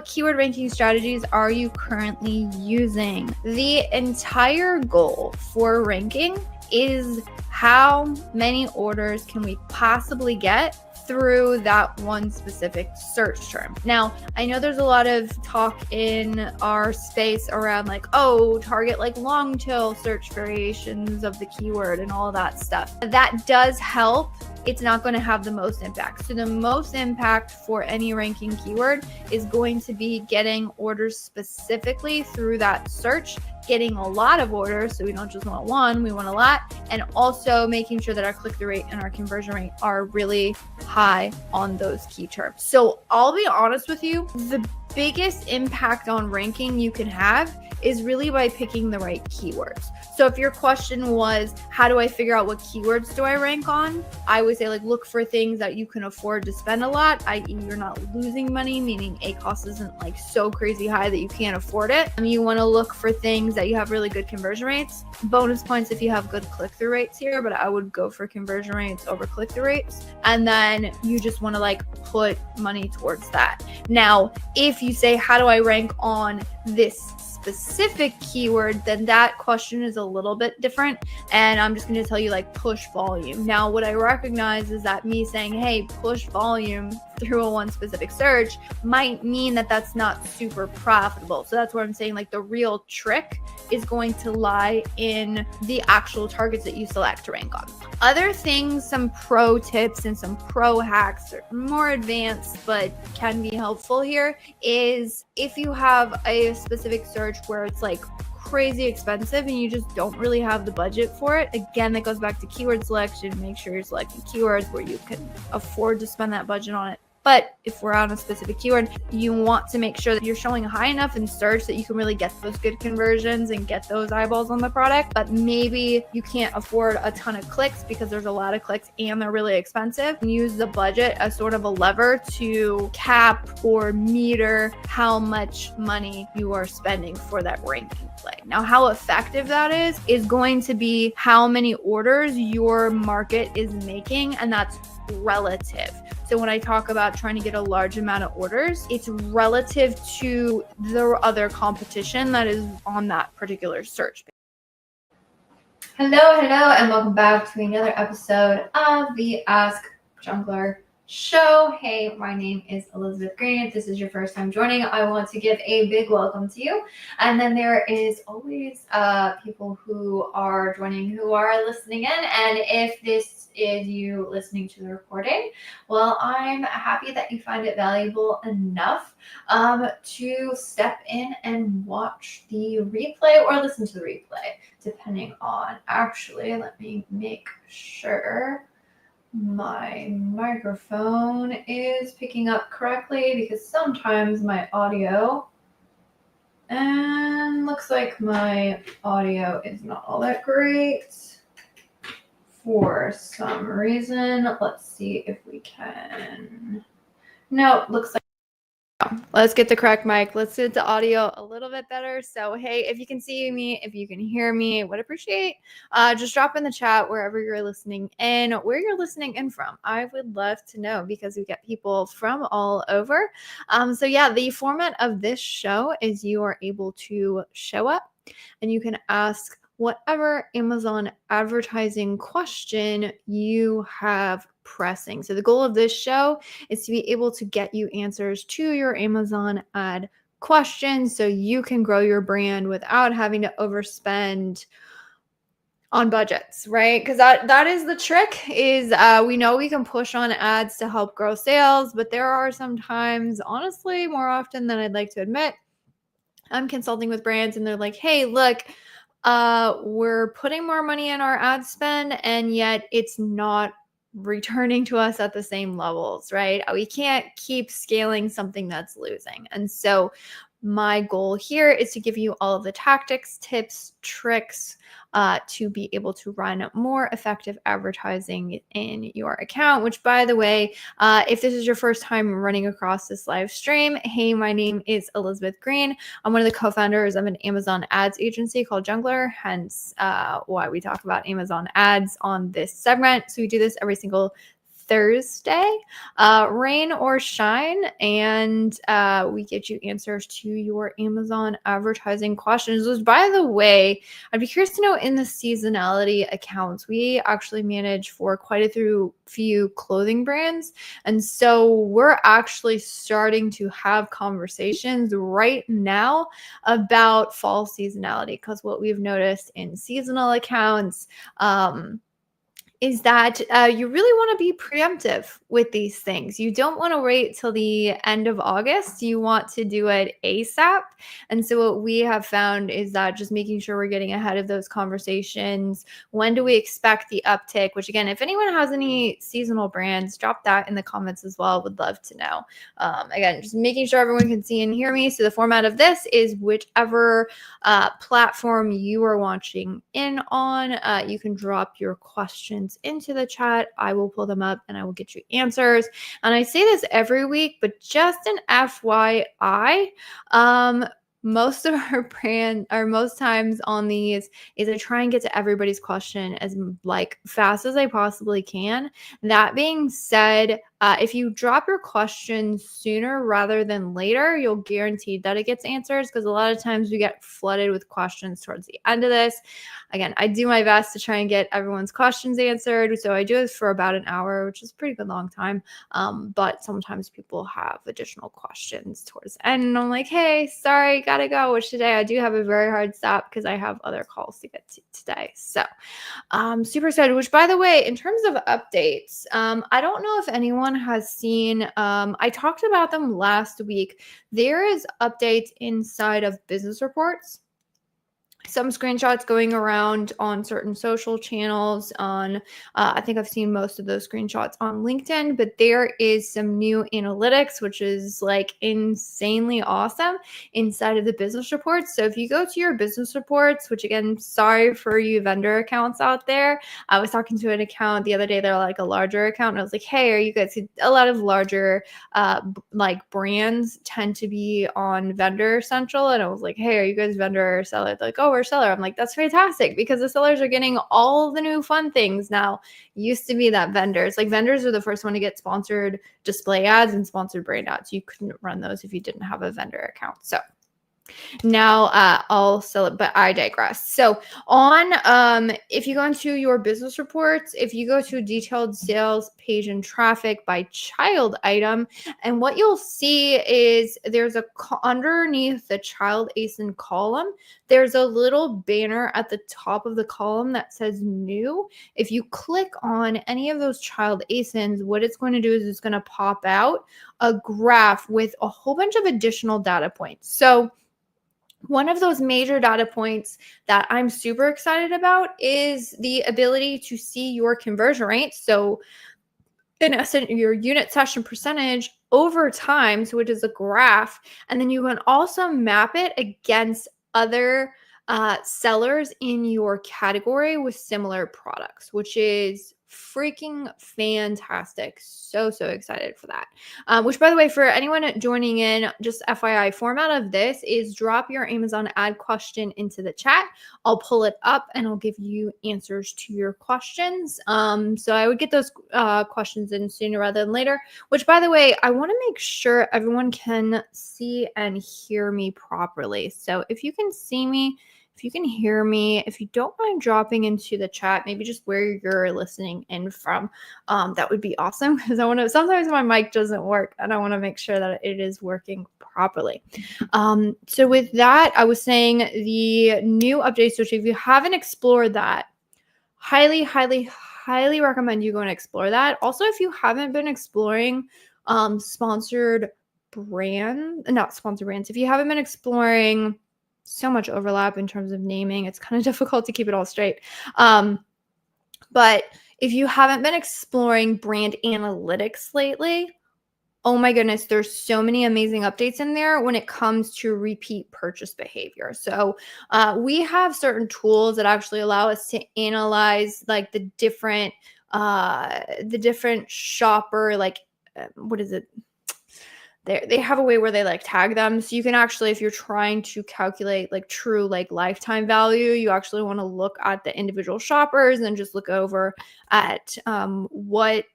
keyword ranking strategies are you currently using? The entire goal for ranking is how many orders can we possibly get through that one specific search term. Now, I know there's a lot of talk in our space around like, oh, target like long tail search variations of the keyword and all that stuff. That does help. It's not going to have the most impact. So the most impact for any ranking keyword is going to be getting orders specifically through that search, getting a lot of orders. So we don't just want one, we want a lot. And also making sure that our click-through rate and our conversion rate are really high on those key terms. So I'll be honest with you, the biggest impact on ranking you can have is really by picking the right keywords. So if your question was, how do I figure out what keywords do I rank on? I would say like look for things that you can afford to spend a lot, i.e. you're not losing money, meaning a cost isn't like so crazy high that you can't afford it. You want to look for things that you have really good conversion rates. Bonus points if you have good click-through rates here, but I would go for conversion rates over click-through rates. And then you just want to like put money towards that. Now, if you say, how do I rank on this specific keyword, then that question is a little bit different. And I'm just going to tell you like push volume. Now, what I recognize is that me saying, hey, push volume through a one specific search might mean that that's not super profitable. So that's where I'm saying like the real trick is going to lie in the actual targets that you select to rank on. Other things, some pro tips and some pro hacks are more advanced but can be helpful here, is if you have a specific search where it's like crazy expensive and you just don't really have the budget for it. Again, that goes back to keyword selection. Make sure you're selecting keywords where you can afford to spend that budget on it. But if we're on a specific keyword, you want to make sure that you're showing high enough in search that you can really get those good conversions and get those eyeballs on the product. But maybe you can't afford a ton of clicks because there's a lot of clicks and they're really expensive. And use the budget as sort of a lever to cap or meter how much money you are spending for that ranking play. Now, how effective that is going to be how many orders your market is making, and that's relative. So when I talk about trying to get a large amount of orders, it's relative to the other competition that is on that particular search. Hello, and welcome back to another episode of the Ask Junglr show. Hey, my name is Elizabeth Greene. If this is your first time joining, I want to give a big welcome to you. And then there is always people who are joining, who are listening in. And if this is you listening to the recording, well, I'm happy that you find it valuable enough to step in and watch the replay or listen to the replay, depending on. Actually, let me make sure my microphone is picking up correctly, because sometimes my audio, and looks like my audio is not all that great for some reason. Let's see if we can. No, looks like. Let's get the correct mic. Let's get the audio a little bit better. So, hey, if you can see me, if you can hear me, would appreciate just drop in the chat wherever you're listening in, where you're listening in from. I would love to know, because we get people from all over. So yeah, the format of this show is you are able to show up and you can ask whatever Amazon advertising question you have pressing. So the goal of this show is to be able to get you answers to your Amazon ad questions so you can grow your brand without having to overspend on budgets, right? Because that is the trick, is we know we can push on ads to help grow sales, but there are sometimes, honestly, more often than I'd like to admit, I'm consulting with brands and they're like, hey, look, we're putting more money in our ad spend and yet it's not returning to us at the same levels, right? We can't keep scaling something that's losing. And so my goal here is to give you all of the tactics, tips, tricks to be able to run more effective advertising in your account, which, by the way, if this is your first time running across this live stream, hey, my name is Elizabeth Greene. I'm one of the co-founders of an Amazon ads agency called Junglr, hence why we talk about Amazon ads on this segment. So we do this every single Thursday, rain or shine, and we get you answers to your Amazon advertising questions. Which, by the way, I'd be curious to know, in the seasonality accounts, we actually manage for quite a few clothing brands. And so we're actually starting to have conversations right now about fall seasonality, because what we've noticed in seasonal accounts, is that you really want to be preemptive with these things. You don't want to wait till the end of August. You want to do it ASAP. And so what we have found is that just making sure we're getting ahead of those conversations. When do we expect the uptick? Which, again, if anyone has any seasonal brands, drop that in the comments as well. Would love to know. Again, just making sure everyone can see and hear me. So the format of this is whichever platform you are watching in on, you can drop your questions into the chat. I will pull them up and I will get you answers. And I say this every week, but just an FYI, most of our brand, or most times on these, is I try and get to everybody's question as fast as I possibly can. That being said, if you drop your questions sooner rather than later, you'll guarantee that it gets answers, because a lot of times we get flooded with questions towards the end of this. Again, I do my best to try and get everyone's questions answered. So I do this for about an hour, which is a pretty good long time. But sometimes people have additional questions towards the end. And I'm like, hey, sorry, gotta go. Which today I do have a very hard stop because I have other calls to get to today. So super excited. Which, by the way, in terms of updates, I don't know if anyone has seen, I talked about them last week. There is updates inside of business reports. Some screenshots going around on certain social channels on, I think I've seen most of those screenshots on LinkedIn, but there is some new analytics, which is like insanely awesome inside of the business reports. So if you go to your business reports, which, again, sorry for you vendor accounts out there. I was talking to an account the other day. They're like a larger account. And I was like, hey, are you guys, a lot of larger brands tend to be on Vendor Central. And I was like, hey, are you guys vendor or seller? They're like, oh, we're seller. I'm like, that's fantastic, because the sellers are getting all the new fun things now. Used to be that vendors are the first one to get sponsored display ads and sponsored brand ads. You couldn't run those if you didn't have a vendor account. So now I'll sell it, but I digress. So on, if you go into your business reports, if you go to detailed sales page and traffic by child item, and what you'll see is there's underneath the child ASIN column, there's a little banner at the top of the column that says new. If you click on any of those child ASINs, what it's going to do is it's going to pop out a graph with a whole bunch of additional data points. So one of those major data points that I'm super excited about is the ability to see your conversion rate. So in essence, your unit session percentage over time, so it is a graph, and then you can also map it against other sellers in your category with similar products, which is freaking fantastic. So excited for that. Which, by the way, for anyone joining in, just FYI, format of this is drop your Amazon ad question into the chat. I'll pull it up and I'll give you answers to your questions. So I would get those questions in sooner rather than later, which, by the way, I want to make sure everyone can see and hear me properly. So if you can see me, if you can hear me, if you don't mind dropping into the chat, maybe just where you're listening in from, that would be awesome, because I want to, sometimes my mic doesn't work and I want to make sure that it is working properly. So with that, I was saying the new updates, which if you haven't explored that, highly recommend you go and explore that. Also, if you haven't been exploring sponsored brands, not sponsored brands, if you haven't been exploring, so much overlap in terms of naming, it's kind of difficult to keep it all straight. But if you haven't been exploring brand analytics lately, oh my goodness, there's so many amazing updates in there when it comes to repeat purchase behavior. So we have certain tools that actually allow us to analyze like the different shopper, like what is it? They have a way where they like tag them. So you can actually, if you're trying to calculate like true like lifetime value, you actually want to look at the individual shoppers and just look over at what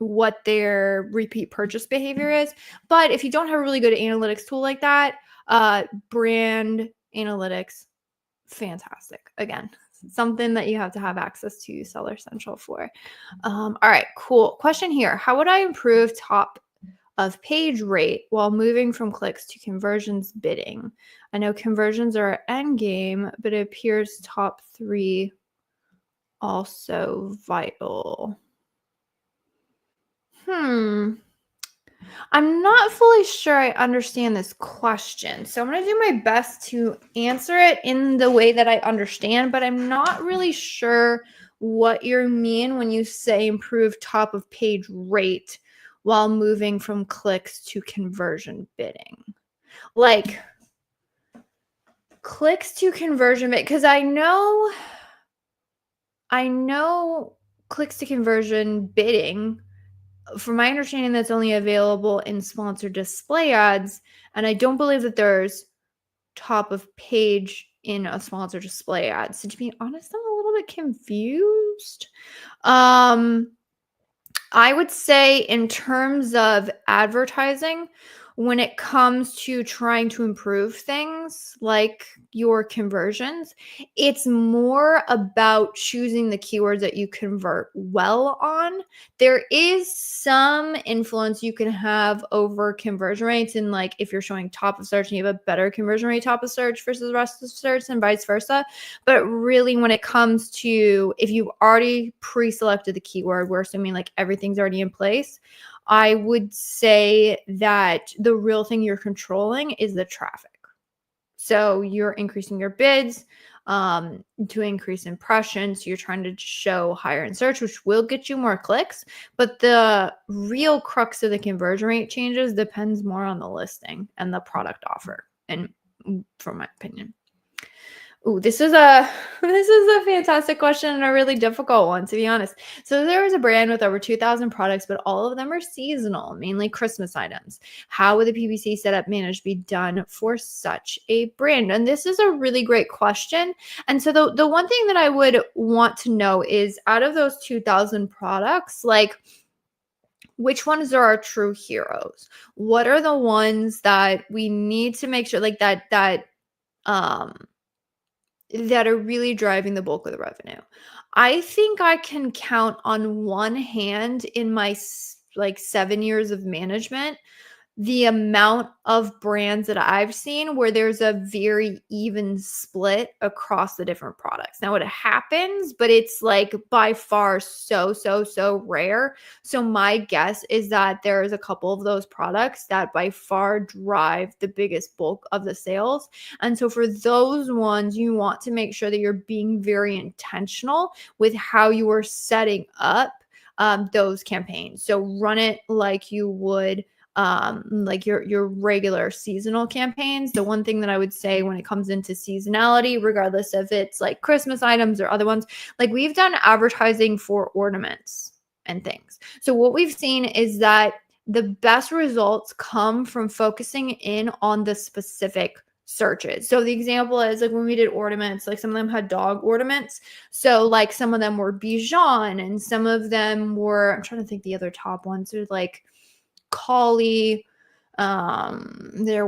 what their repeat purchase behavior is. But if you don't have a really good analytics tool like that, brand analytics, fantastic. Again, something that you have to have access to Seller Central for. All right, cool. Question here. How would I improve top of page rate while moving from clicks to conversions bidding? I know conversions are end game, but it appears top 3 also vital. I'm not fully sure I understand this question. So I'm going to do my best to answer it in the way that I understand, but I'm not really sure what you mean when you say improve top of page rate while moving from clicks to conversion bidding. Like clicks to conversion bid, because I know clicks to conversion bidding, from my understanding, that's only available in sponsored display ads. And I don't believe that there's top of page in a sponsored display ad. So to be honest, I'm a little bit confused. I would say in terms of advertising, when it comes to trying to improve things like your conversions, it's more about choosing the keywords that you convert well on. There is some influence you can have over conversion rates, and like if you're showing top of search and you have a better conversion rate top of search versus the rest of search and vice versa. But really, when it comes to if you've already pre-selected the keyword, we're assuming like everything's already in place, I would say that the real thing you're controlling is the traffic. So you're increasing your bids to increase impressions. You're trying to show higher in search, which will get you more clicks. But the real crux of the conversion rate changes depends more on the listing and the product offer, and from my opinion. Ooh, this is a fantastic question and a really difficult one, to be honest. So there is a brand with over 2,000 products, but all of them are seasonal, mainly Christmas items. How would the PPC setup managed be done for such a brand? And this is a really great question. And so the one thing that I would want to know is, out of those 2,000 products, like, which ones are our true heroes? What are the ones that we need to make sure, like, that are really driving the bulk of the revenue? I think I can count on one hand in my 7 years of management the amount of brands that I've seen where there's a very even split across the different products. Now it happens, but it's like by far so rare. So my guess is that there's a couple of those products that by far drive the biggest bulk of the sales. And so for those ones, you want to make sure that you're being very intentional with how you are setting up those campaigns. So run it like you would like your regular seasonal campaigns. The one thing that I would say when it comes into seasonality, regardless if it's like Christmas items or other ones, like we've done advertising for ornaments and things. So what we've seen is that the best results come from focusing in on the specific searches. So the example is like when we did ornaments, like some of them had dog ornaments. So like some of them were Bichon and some of them were, I'm trying to think the other top ones are like collie. There's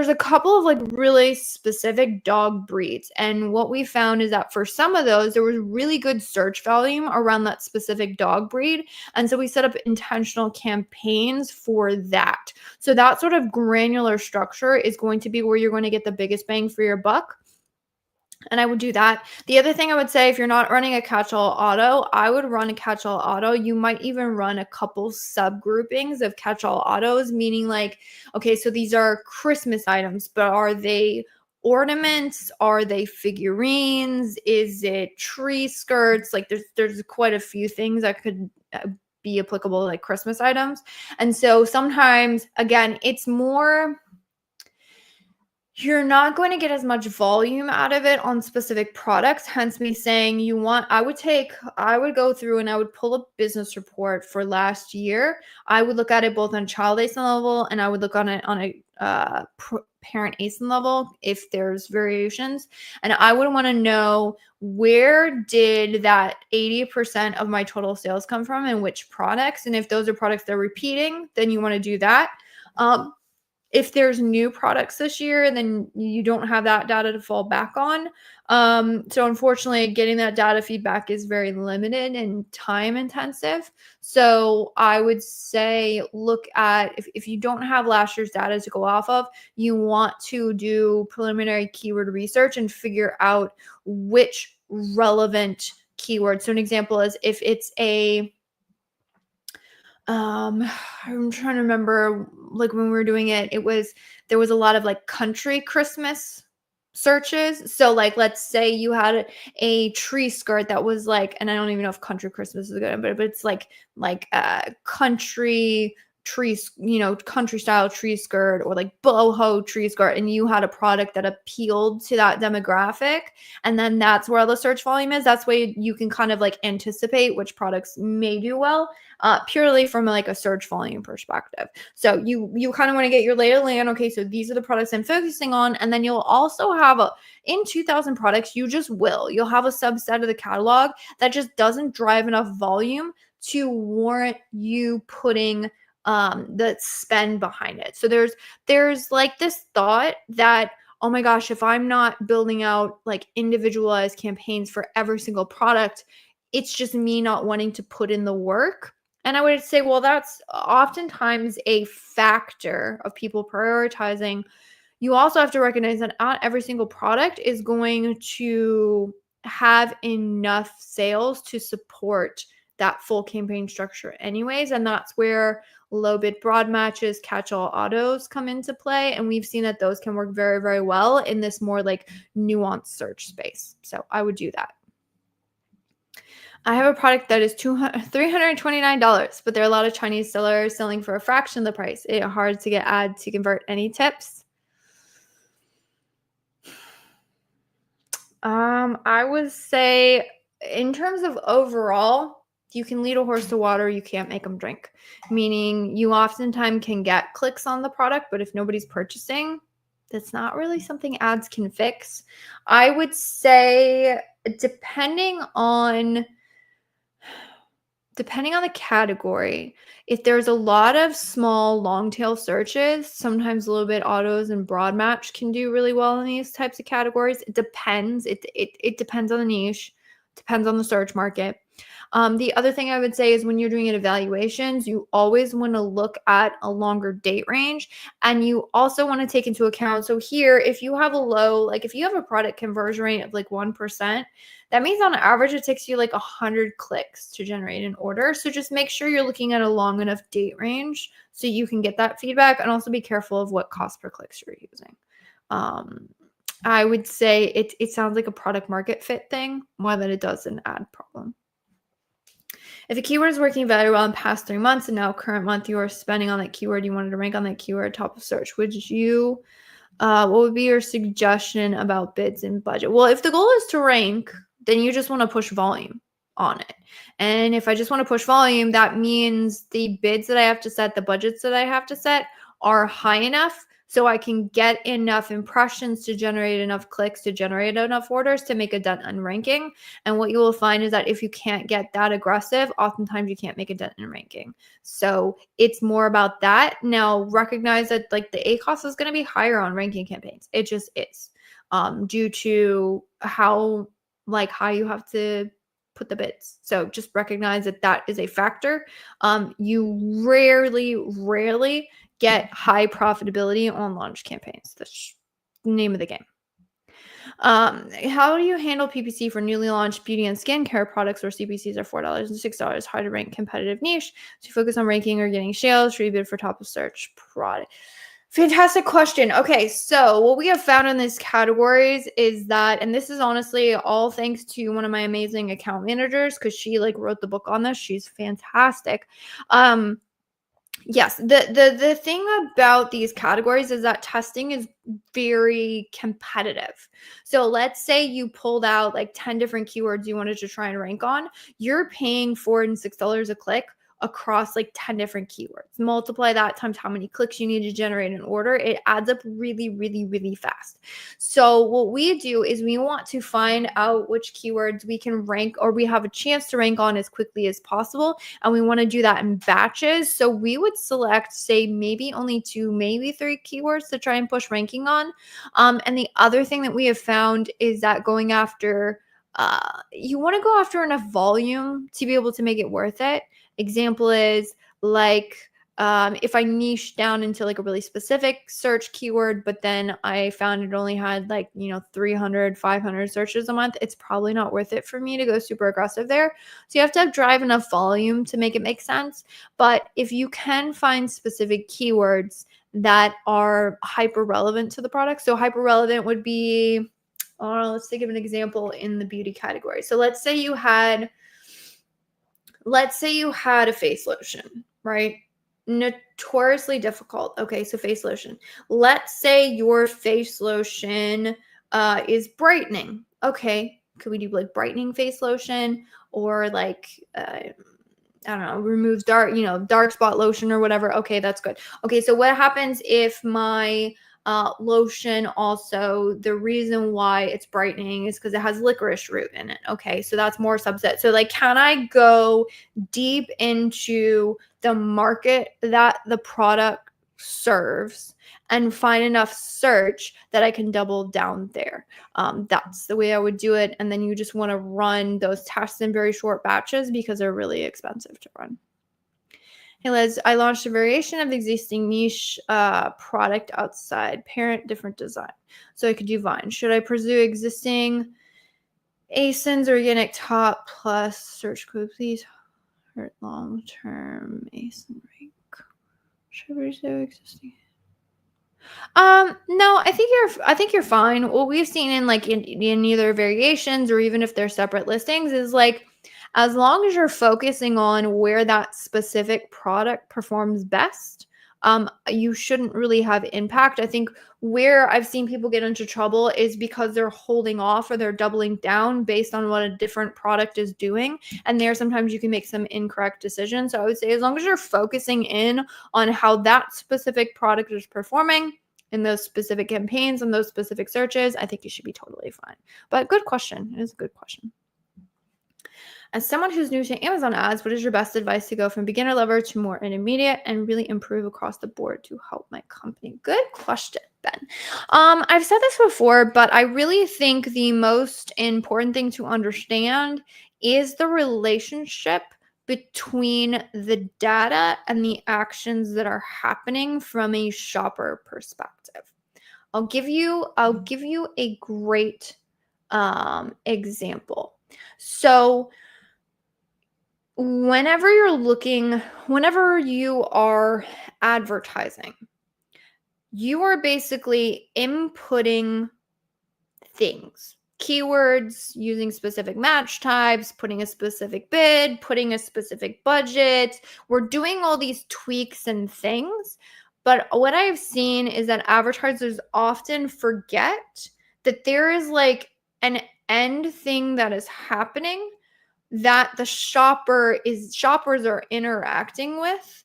a couple of like really specific dog breeds, and what we found is that for some of those there was really good search volume around that specific dog breed, and so we set up intentional campaigns for that. So that sort of granular structure is going to be where you're going to get the biggest bang for your buck. And I would do that. The other thing I would say, if you're not running a catch-all auto, I would run a catch-all auto. You might even run a couple subgroupings of catch-all autos, meaning like, okay, so these are Christmas items, but are they ornaments? Are they figurines? Is it tree skirts? Like there's quite a few things that could be applicable to like Christmas items. And so sometimes, again, it's more, you're not going to get as much volume out of it on specific products. Hence me saying I would go through and I would pull a business report for last year. I would look at it both on child ASIN level and I would look on it on a parent ASIN level if there's variations. And I would want to know, where did that 80% of my total sales come from and which products? And if those are products that are repeating, then you want to do that. If there's new products this year, then you don't have that data to fall back on. So unfortunately, getting that data feedback is very limited and time intensive. So I would say look at, if you don't have last year's data to go off of, you want to do preliminary keyword research and figure out which relevant keywords. So an example is if it's I'm trying to remember, like when we were doing it, there was a lot of like country Christmas searches. So like, let's say you had a tree skirt that was like, and I don't even know if country Christmas is good, but it's like country trees, country style tree skirt, or like boho tree skirt, and you had a product that appealed to that demographic, and then that's where the search volume is. That's why you can kind of like anticipate which products may do well, purely from like a search volume perspective. So you kind of want to get your lay of the land. Okay, so these are the products I'm focusing on, and then you'll also have in 2,000 products, you'll have a subset of the catalog that just doesn't drive enough volume to warrant you putting the spend behind it. So there's like this thought that, oh my gosh, if I'm not building out like individualized campaigns for every single product, it's just me not wanting to put in the work. And I would say, well, that's oftentimes a factor of people prioritizing. You also have to recognize that not every single product is going to have enough sales to support that full campaign structure anyways. And that's where low bid broad matches, catch-all autos come into play. And we've seen that those can work very, very well in this more like nuanced search space. So I would do that. I have a product that is $329, but there are a lot of Chinese sellers selling for a fraction of the price. It's hard to get ads to convert. Any tips? I would say, in terms of overall, you can lead a horse to water, you can't make them drink. Meaning you oftentimes can get clicks on the product, but if nobody's purchasing, that's not really something ads can fix. I would say depending on the category, if there's a lot of small long tail searches, sometimes a little bit autos and broad match can do really well in these types of categories. It depends. It depends on the niche, depends on the search market. The other thing I would say is when you're doing evaluations, you always want to look at a longer date range, and you also want to take into account. So here, if you have if you have a product conversion rate of like 1%, that means on average, it takes you like 100 clicks to generate an order. So just make sure you're looking at a long enough date range so you can get that feedback, and also be careful of what cost per clicks you're using. I would say it sounds like a product market fit thing more than it does an ad problem. If a keyword is working very well in past 3 months and now current month you are spending on that keyword, you wanted to rank on that keyword top of search, what would be your suggestion about bids and budget? Well, if the goal is to rank, then you just want to push volume on it. And if I just want to push volume, that means the bids that I have to set, the budgets that I have to set are high enough so I can get enough impressions to generate enough clicks to generate enough orders to make a dent in ranking. And what you will find is that if you can't get that aggressive, oftentimes you can't make a dent in ranking. So it's more about that. Now, recognize that like the ACoS is going to be higher on ranking campaigns. It just is, due to how like high you have to put the bids. So just recognize that is a factor. You rarely get high profitability on launch campaigns. That's the name of the game. How do you handle PPC for newly launched beauty and skincare products where CPCs are $4 and $6? Hard to rank competitive niche. So you focus on ranking or getting sales, should you bid for top of search product? Fantastic question. Okay, so what we have found in these categories is that, and this is honestly all thanks to one of my amazing account managers, because she like wrote the book on this. She's fantastic. Yes, the thing about these categories is that testing is very competitive. So let's say you pulled out like 10 different keywords you wanted to try and rank on. You're paying $4 and $6 a click across like 10 different keywords. Multiply that times how many clicks you need to generate an order. It adds up really, really, really fast. So what we do is we want to find out which keywords we can rank or we have a chance to rank on as quickly as possible. And we want to do that in batches. So we would select, say, maybe only 2, maybe 3 keywords to try and push ranking on. And the other thing that we have found is that going after you want to go after enough volume to be able to make it worth it. Example is like if I niche down into like a really specific search keyword, but then I found it only had like, 300, 500 searches a month, it's probably not worth it for me to go super aggressive there. So you have to drive enough volume to make it make sense. But if you can find specific keywords that are hyper relevant to the product, so hyper relevant would be, let's think of an example in the beauty category. So let's say you had a face lotion, right? Notoriously difficult. Okay, so face lotion. Let's say your face lotion is brightening. Okay, could we do like brightening face lotion or like I don't know, removes dark spot lotion or whatever. Okay, that's good. Okay, so what happens if my lotion also, the reason why it's brightening is because it has licorice root in it. Okay, so that's more subset. So like, can I go deep into the market that the product serves and find enough search that I can double down there? That's the way I would do it. And then you just want to run those tests in very short batches because they're really expensive to run. Hey Liz, I launched a variation of the existing niche product outside parent, different design. So I could do Vine. Should I pursue existing ASINs organic top plus search code, please? Hurt long-term ASIN rank. Should I pursue existing? No, I think you're fine. What we've seen in either variations or even if they're separate listings is like, as long as you're focusing on where that specific product performs best, you shouldn't really have impact. I think where I've seen people get into trouble is because they're holding off or they're doubling down based on what a different product is doing. And there sometimes you can make some incorrect decisions. So I would say as long as you're focusing in on how that specific product is performing in those specific campaigns and those specific searches, I think you should be totally fine. But good question. It is a good question. As someone who's new to Amazon ads, what is your best advice to go from beginner level to more intermediate and really improve across the board to help my company? Good question, Ben. I've said this before, but I really think the most important thing to understand is the relationship between the data and the actions that are happening from a shopper perspective. I'll give you a great example. So whenever you are advertising, you are basically inputting things, keywords, using specific match types, putting a specific bid, putting a specific budget. We're doing all these tweaks and things. But what I've seen is that advertisers often forget that there is like an end thing that is happening that the shoppers are interacting with,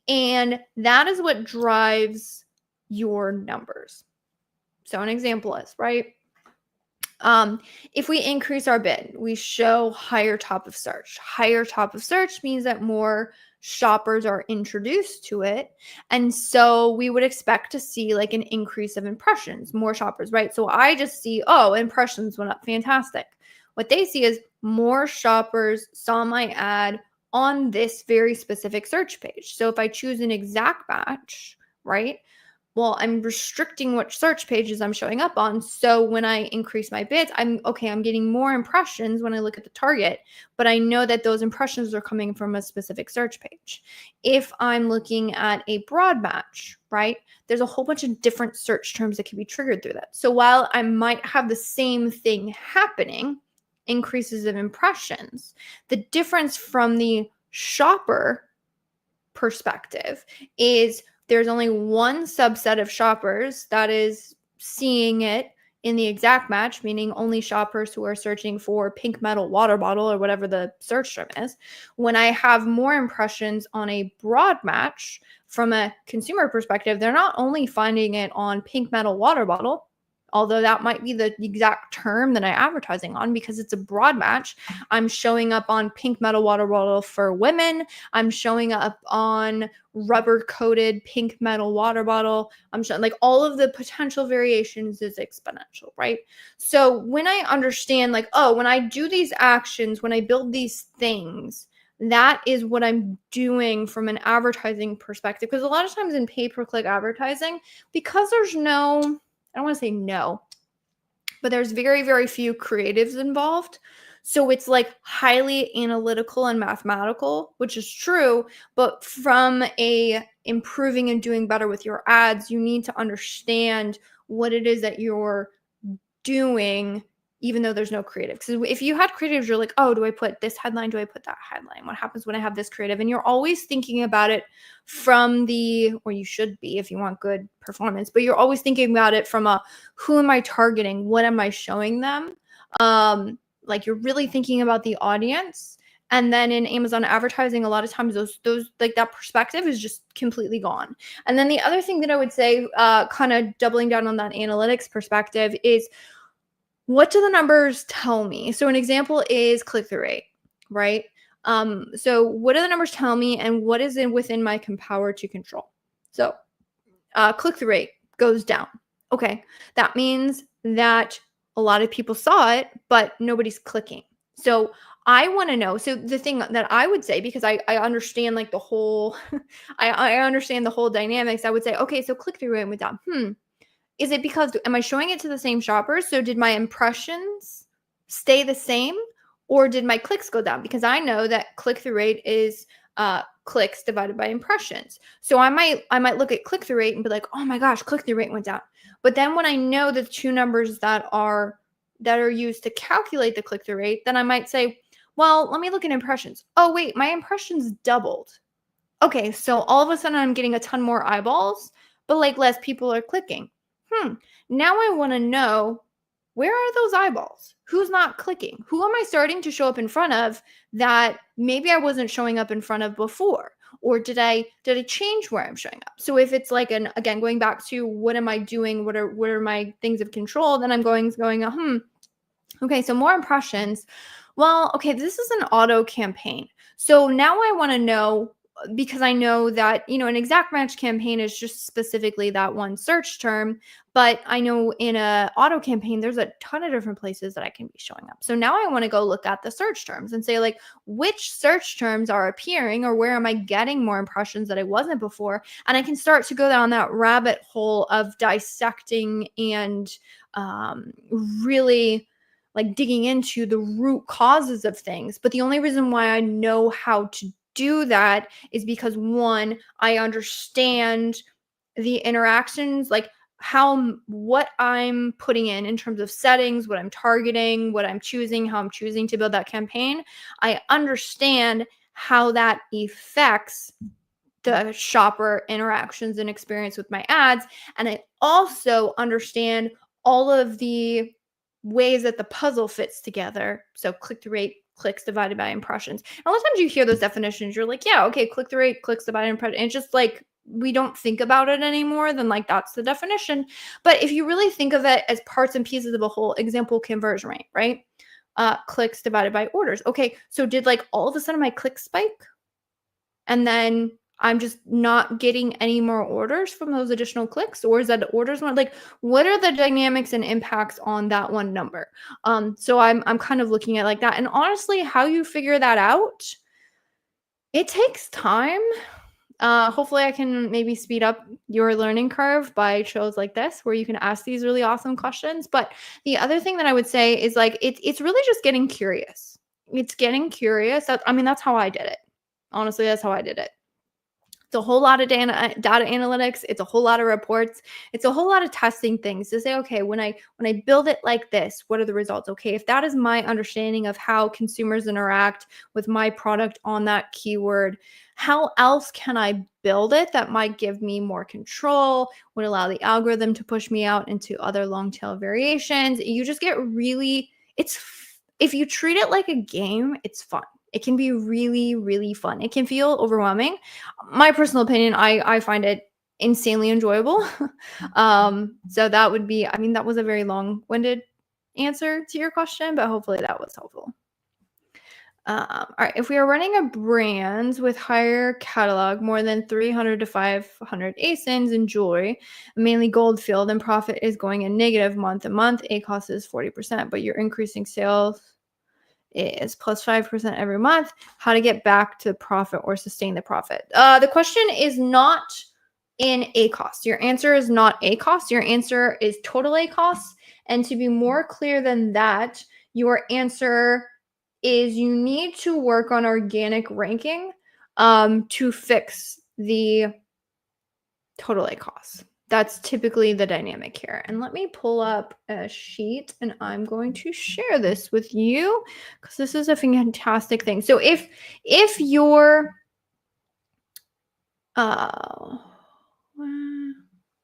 and that is what drives your numbers. So an example is, right? If we increase our bid, we show higher top of search. Higher top of search means that more shoppers are introduced to it. And so we would expect to see like an increase of impressions, more shoppers, right? So I just see, oh, impressions went up. Fantastic. What they see is more shoppers saw my ad on this very specific search page. So if I choose an exact match, right? Well, I'm restricting what search pages I'm showing up on. So when I increase my bids, I'm getting more impressions when I look at the target, but I know that those impressions are coming from a specific search page. If I'm looking at a broad match, right, there's a whole bunch of different search terms that can be triggered through that. So while I might have the same thing happening, increases of impressions, the difference from the shopper perspective is there's only one subset of shoppers that is seeing it in the exact match, meaning only shoppers who are searching for pink metal water bottle or whatever the search term is, when I have more impressions on a broad match from a consumer perspective, they're not only finding it on pink metal water bottle, although that might be the exact term that I'm advertising on because it's a broad match. I'm showing up on pink metal water bottle for women. I'm showing up on rubber coated pink metal water bottle. I'm showing like all of the potential variations is exponential, right? So when I understand like, oh, when I do these actions, when I build these things, that is what I'm doing from an advertising perspective. Because a lot of times in pay-per-click advertising, because there's no, I don't want to say no, but there's very, very few creatives involved. So it's like highly analytical and mathematical, which is true. But from a improving and doing better with your ads, you need to understand what it is that you're doing, even though there's no creative. Because if you had creatives, you're like, oh, do I put this headline? Do I put that headline? What happens when I have this creative? And you're always thinking about it from the, or you should be if you want good performance, but you're always thinking about it from a, who am I targeting? What am I showing them? Like you're really thinking about the audience. And then in Amazon advertising, a lot of times those like that perspective is just completely gone. And then the other thing that I would say, kind of doubling down on that analytics perspective, is what do the numbers tell me? So an example is click-through rate, right? So what do the numbers tell me, and what is within my power to control? So click-through rate goes down. Okay, that means that a lot of people saw it, but nobody's clicking. So I want to know. So the thing that I would say, because I understand like the whole, I understand the whole dynamics. I would say, okay, so click-through rate went down. Is it because, am I showing it to the same shoppers? So did my impressions stay the same, or did my clicks go down? Because I know that click-through rate is clicks divided by impressions. So I might look at click-through rate and be like, oh my gosh, click-through rate went down. But then when I know the two numbers that are used to calculate the click-through rate, then I might say, well, let me look at impressions. Oh wait, my impressions doubled. Okay, so all of a sudden I'm getting a ton more eyeballs, but like less people are clicking. Now I want to know, where are those eyeballs? Who's not clicking? Who am I starting to show up in front of that maybe I wasn't showing up in front of before? Or did I change where I'm showing up? So if it's like again, going back to what am I doing? What are my things of control? Then I'm going, okay, so more impressions. Well, okay, this is an auto campaign. So now I want to know, because I know that, an exact match campaign is just specifically that one search term, but I know in a auto campaign, there's a ton of different places that I can be showing up. So now I want to go look at the search terms and say like, which search terms are appearing, or where am I getting more impressions that I wasn't before? And I can start to go down that rabbit hole of dissecting and really like digging into the root causes of things. But the only reason why I know how to do that is because, one, I understand the interactions, like what I'm putting in terms of settings, what I'm targeting, what I'm choosing, how I'm choosing to build that campaign. I understand how that affects the shopper interactions and experience with my ads. And I also understand all of the ways that the puzzle fits together. So click-through rate, clicks divided by impressions. And a lot of times you hear those definitions, you're like, yeah, okay, click-through rate, clicks divided by impressions. And it's just like, we don't think about it anymore, then like that's the definition. But if you really think of it as parts and pieces of a whole, example, conversion rate, right? Clicks divided by orders. Okay, so did like all of a sudden my clicks spike? And then I'm just not getting any more orders from those additional clicks? Or is that the orders one? Like, what are the dynamics and impacts on that one number? So I'm kind of looking at like that. And honestly, how you figure that out, it takes time. Hopefully I can maybe speed up your learning curve by shows like this, where you can ask these really awesome questions. But the other thing that I would say is like, it's really just getting curious. It's getting curious. That's how I did it. Honestly, that's how I did it. It's a whole lot of data analytics. It's a whole lot of reports. It's a whole lot of testing things to say, okay, when I build it like this, what are the results? Okay, if that is my understanding of how consumers interact with my product on that keyword, how else can I build it that might give me more control, would allow the algorithm to push me out into other long tail variations? You just get really, if you treat it like a game, it's fun. It can be really, really fun. It can feel overwhelming. My personal opinion, I find it insanely enjoyable. So that would be, I mean, that was a very long-winded answer to your question, but hopefully that was helpful. All right, if we are running a brand with higher catalog, more than 300 to 500 ASINs in jewelry, mainly gold field, and profit is going in negative month to month, ACOS is 40%, but you're increasing sales is plus 5% every month, how to get back to profit or sustain the profit. The question is not in ACOS. Your answer is not ACOS. Your answer is total ACOS. And to be more clear than that, your answer is you need to work on organic ranking to fix the total ACOS. That's typically the dynamic here. And let me pull up a sheet and I'm going to share this with you because this is a fantastic thing. So if you're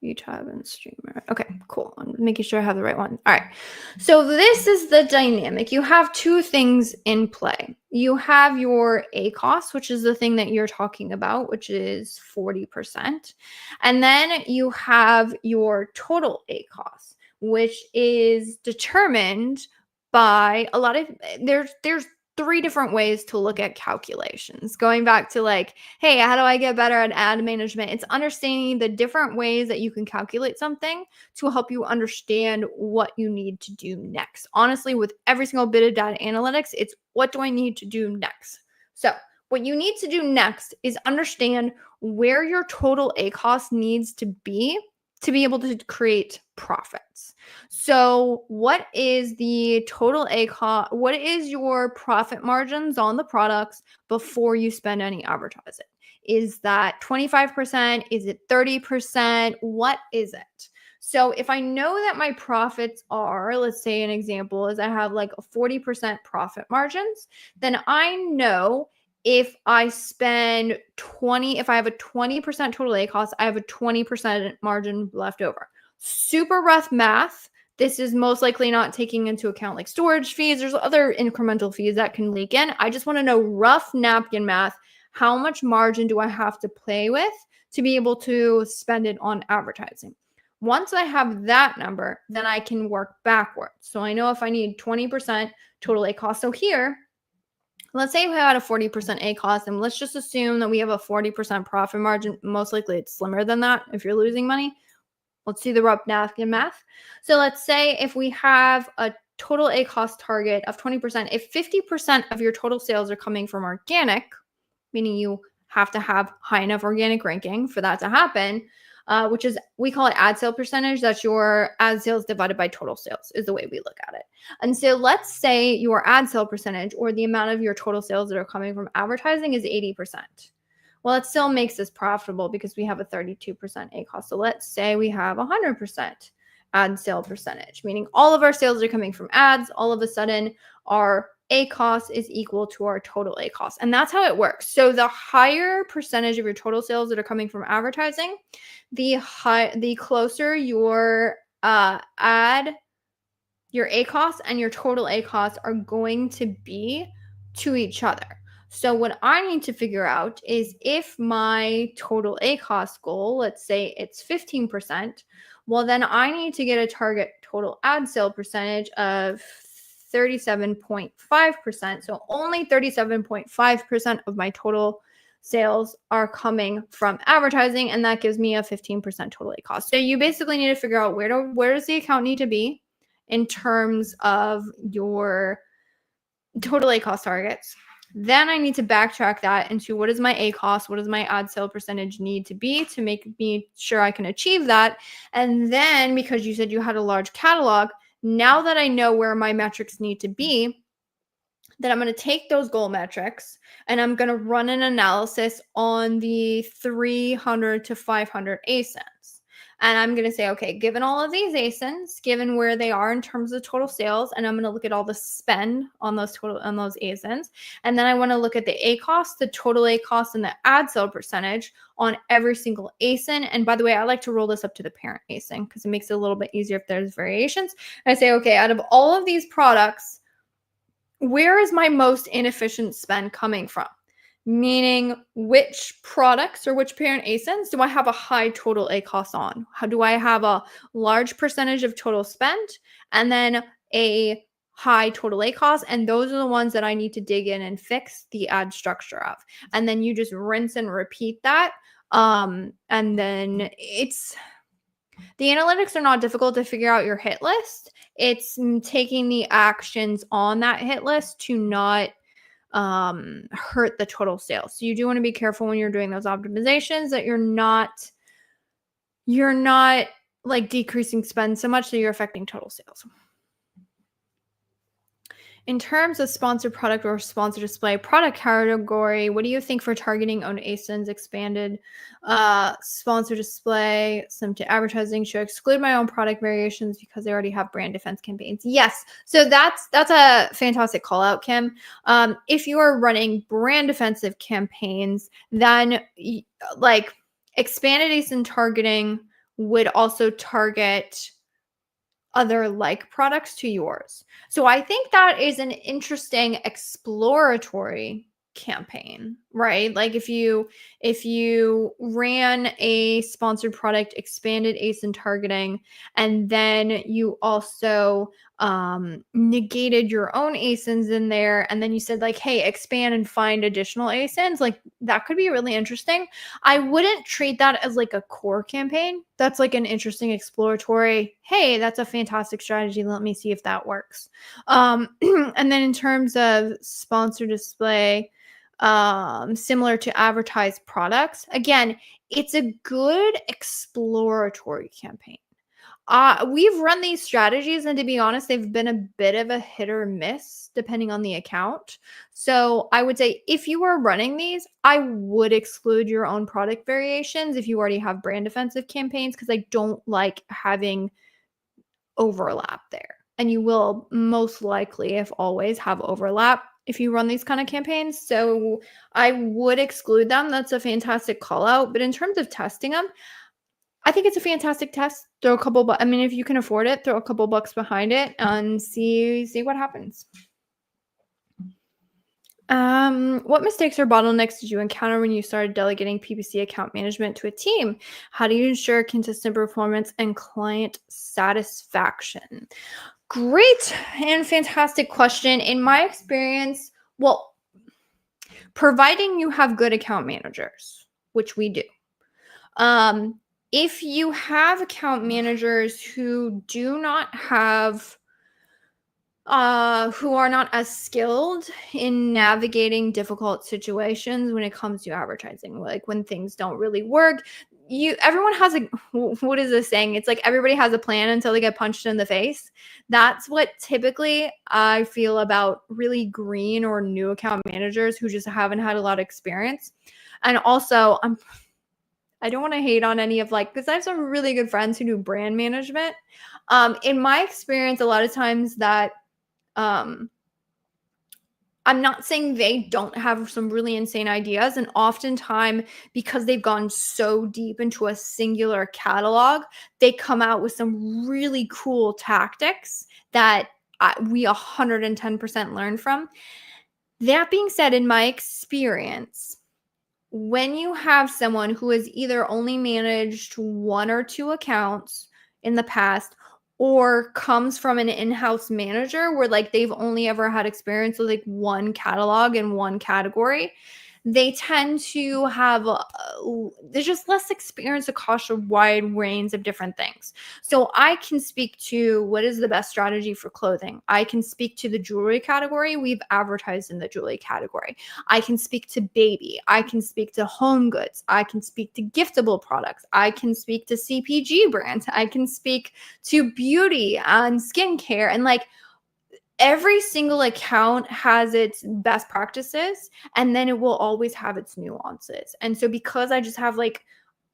YouTube and streamer. Okay, cool. I'm making sure I have the right one. All right. So this is the dynamic. You have two things in play. You have your ACOS, which is the thing that you're talking about, which is 40%. And then you have your total ACOS, which is determined by a lot of, there's three different ways to look at calculations. Going back to like, hey, how do I get better at ad management? It's understanding the different ways that you can calculate something to help you understand what you need to do next. Honestly, with every single bit of data analytics, it's what do I need to do next? So what you need to do next is understand where your total ACOS needs to be able to create profits. So what is the total ACOS? What is your profit margins on the products before you spend any advertising? Is that 25%? Is it 30%? What is it? So if I know that my profits are, let's say an example is I have like a 40% profit margins, then I know if I spend if I have a 20% total ACOS, I have a 20% margin left over. Super rough math. This is most likely not taking into account like storage fees. There's other incremental fees that can leak in. I just want to know rough napkin math. How much margin do I have to play with to be able to spend it on advertising? Once I have that number, then I can work backwards. So I know if I need 20% total ACOS. So here, let's say we had a 40% ACOS, and let's just assume that we have a 40% profit margin. Most likely it's slimmer than that if you're losing money. Let's do the rough napkin math. So let's say if we have a total ACOS target of 20%, if 50% of your total sales are coming from organic, meaning you have to have high enough organic ranking for that to happen, which is, we call it ad sale percentage. That's your ad sales divided by total sales is the way we look at it. And so let's say your ad sale percentage or the amount of your total sales that are coming from advertising is 80%. Well, it still makes us profitable because we have a 32% ACOS. So let's say we have 100% ad sale percentage, meaning all of our sales are coming from ads. All of a sudden, our ACOS is equal to our total ACOS. And that's how it works. So the higher percentage of your total sales that are coming from advertising, the closer your your ACOS and your total ACOS are going to be to each other. So what I need to figure out is if my total ACOS goal, let's say it's 15%, well, then I need to get a target total ad sale percentage of 37.5%. So only 37.5% of my total sales are coming from advertising, and that gives me a 15% total ACOS. So you basically need to figure out where does the account need to be in terms of your total ACOS targets. Then I need to backtrack that into what is my ACOS, what does my ad sale percentage need to be to make me sure I can achieve that. And then because you said you had a large catalog, now that I know where my metrics need to be, then I'm going to take those goal metrics and I'm going to run an analysis on the 300 to 500 ASINs. And I'm going to say, okay, given all of these ASINs, given where they are in terms of total sales, and I'm going to look at all the spend on those ASINs. And then I want to look at the ACoS, the total ACoS, and the ad sale percentage on every single ASIN. And by the way, I like to roll this up to the parent ASIN because it makes it a little bit easier if there's variations. And I say, okay, out of all of these products, where is my most inefficient spend coming from? Meaning, which products or which parent ASINs do I have a high total ACoS on? How do I have a large percentage of total spend and then a high total ACoS? And those are the ones that I need to dig in and fix the ad structure of. And then you just rinse and repeat that. And then the analytics are not difficult to figure out your hit list. It's taking the actions on that hit list to not hurt the total sales. So you do want to be careful when you're doing those optimizations that you're not like decreasing spend so much that you're affecting total sales. In terms of sponsored product or sponsored display product category, what do you think for targeting owned ASINs, expanded sponsored display, some to advertising? Should I exclude my own product variations because they already have brand defense campaigns? Yes. So that's a fantastic call out, Kim. If you are running brand defensive campaigns, then like expanded ASIN targeting would also target other like products to yours. So I think that is an interesting exploratory campaign, right? Like if you ran a sponsored product, expanded ASIN targeting, and then you also negated your own ASINs in there, and then you said like, hey, expand and find additional ASINs, like that could be really interesting. I wouldn't treat that as like a core campaign. That's like an interesting exploratory, hey, that's a fantastic strategy. Let me see if that works. And then in terms of sponsored display, similar to advertised products, again, it's a good exploratory campaign. We've run these strategies, and to be honest, they've been a bit of a hit or miss depending on the account. So I would say if you are running these, I would exclude your own product variations if you already have brand defensive campaigns, because I don't like having overlap there. And you will most likely, if always, have overlap if you run these kind of campaigns. So I would exclude them. That's a fantastic call out. But in terms of testing them, I think it's a fantastic test. Throw a couple, I mean, if you can afford it, throw a couple bucks behind it and see what happens. What mistakes or bottlenecks did you encounter when you started delegating PPC account management to a team? How do you ensure consistent performance and client satisfaction? Great and fantastic question. In my experience, well, providing you have good account managers, which we do. If you have account managers who do not have who are not as skilled in navigating difficult situations when it comes to advertising, like when things don't really work, everyone has what is this saying? It's like everybody has a plan until they get punched in the face. That's what typically I feel about really green or new account managers who just haven't had a lot of experience. And also, I don't want to hate on any of because I have some really good friends who do brand management. In my experience, a lot of times that I'm not saying they don't have some really insane ideas, and oftentimes because they've gone so deep into a singular catalog, they come out with some really cool tactics that we 110% learn from. That being said, in my experience, when you have someone who has either only managed one or two accounts in the past, or comes from an in-house manager where they've only ever had experience with one catalog in one category, they tend to have there's just less experience across a wide range of different things. So I can speak to what is the best strategy for clothing. I can speak to the jewelry category. We've advertised in the jewelry category. I can speak to baby. I can speak to home goods. I can speak to giftable products. I can speak to CPG brands. I can speak to beauty and skincare. And every single account has its best practices, and then it will always have its nuances. And so because I just have like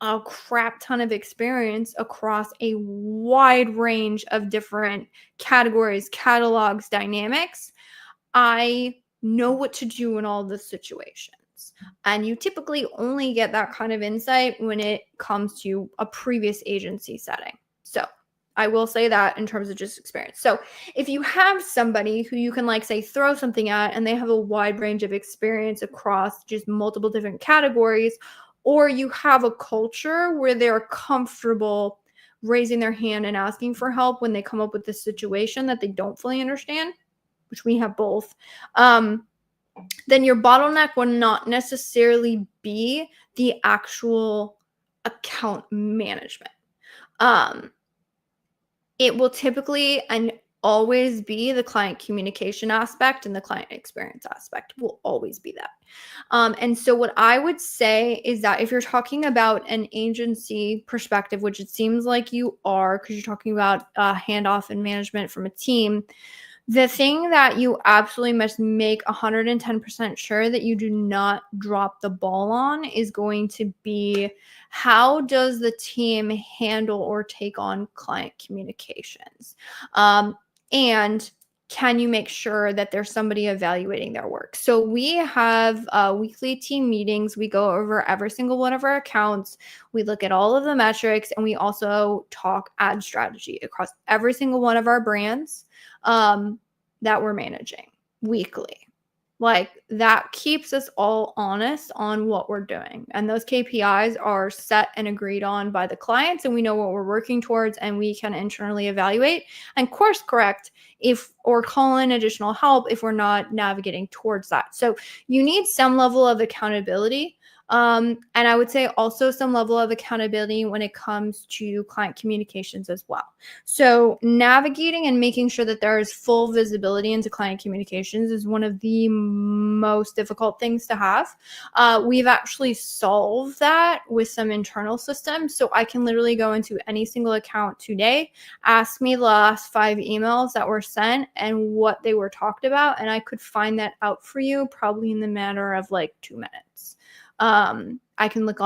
a crap ton of experience across a wide range of different categories, catalogs, dynamics, I know what to do in all the situations. And you typically only get that kind of insight when it comes to a previous agency setting. So I will say that in terms of just experience. So if you have somebody who you can, like, say, throw something at and they have a wide range of experience across just multiple different categories, or you have a culture where they're comfortable raising their hand and asking for help when they come up with this situation that they don't fully understand, which we have both, then your bottleneck will not necessarily be the actual account management. It will typically and always be the client communication aspect, and the client experience aspect will always be that. And so what I would say is that if you're talking about an agency perspective, which it seems like you are, because you're talking about handoff and management from a team, the thing that you absolutely must make 110% sure that you do not drop the ball on is going to be, how does the team handle or take on client communications? And can you make sure that there's somebody evaluating their work? So we have weekly team meetings. We go over every single one of our accounts. We look at all of the metrics, and we also talk ad strategy across every single one of our brands that we're managing weekly. Like, that keeps us all honest on what we're doing. And those KPIs are set and agreed on by the clients, and we know what we're working towards, and we can internally evaluate and course correct or call in additional help if we're not navigating towards that. So you need some level of accountability. And I would say also some level of accountability when it comes to client communications as well. So navigating and making sure that there is full visibility into client communications is one of the most difficult things to have. We've actually solved that with some internal systems. So I can literally go into any single account today, ask me the last 5 emails that were sent and what they were talked about, and I could find that out for you probably in the matter of like 2 minutes. I can look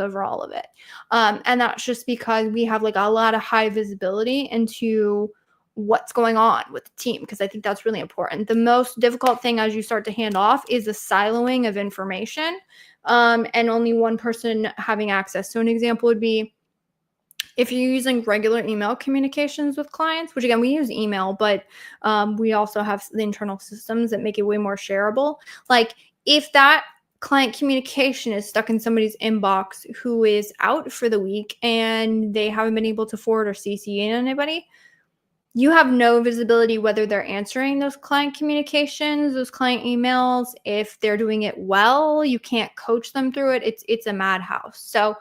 over all of it. And that's just because we have like a lot of high visibility into what's going on with the team, because I think that's really important. The most difficult thing as you start to hand off is the siloing of information, and only one person having access. So an example would be, if you're using regular email communications with clients, which again, we use email, but we also have the internal systems that make it way more shareable. Like, if that client communication is stuck in somebody's inbox who is out for the week and they haven't been able to forward or CC in anybody, you have no visibility whether they're answering those client communications, those client emails. If they're doing it well, you can't coach them through it. It's a madhouse. So